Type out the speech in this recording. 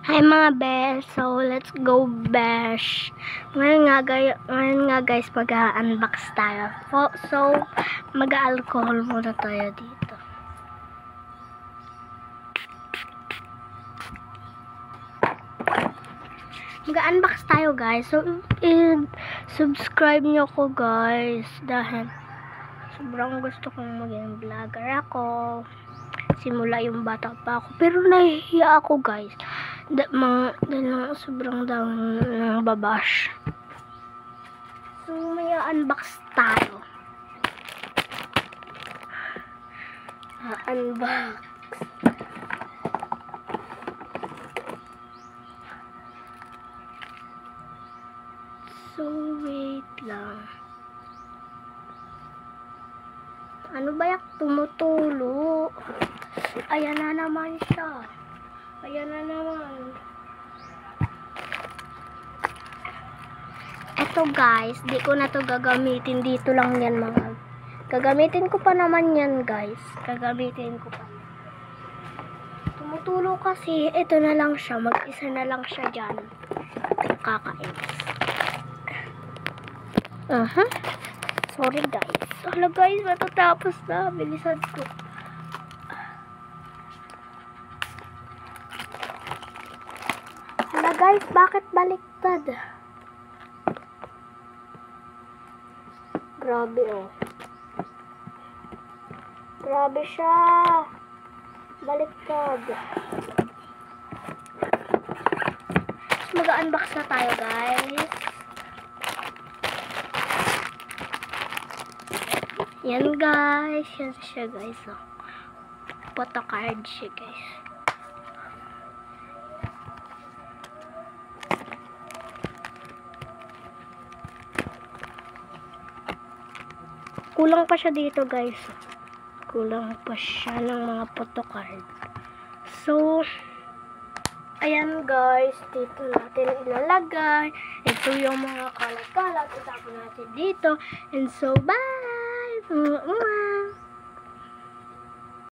Hi mga besh, so let's go besh. Ngayon nga guys, mag-unbox tayo. So, mag-alcohol muna tayo dito. Mag-unbox tayo guys. So, subscribe nyo ko guys. Dahil sobrang gusto kong maging vlogger ako. Simula yung bata pa ako. Pero nahihiya ako guys. Dahil sobrang dami ng babash. So may unbox tayo. Unbox. So wait lang. Ano ba yak tumutulo? Ayan na naman siya. Ayan na naman. Eto guys, di ko na to gagamitin. Dito lang yan mga. Gagamitin ko pa naman yan guys. Gagamitin ko pa. Tumutulo kasi. Ito na lang siya. Mag-isa na lang siya dyan. Kakainis. Sorry guys. Hala guys, matatapos na. Bilisan ko. Hala guys, bakit baliktad? Grabe oh. Grabe siya. Baliktad. Mag-unbox na tayo guys. Yan guys. Yan siya guys oh. Photo card siya guys. Kulang pa siya dito guys. Kulang pa siya ng mga photocard. So, ayan guys. Dito natin ilalagay. Ito yung mga kalat-kalat. Itapon natin dito. And so, bye!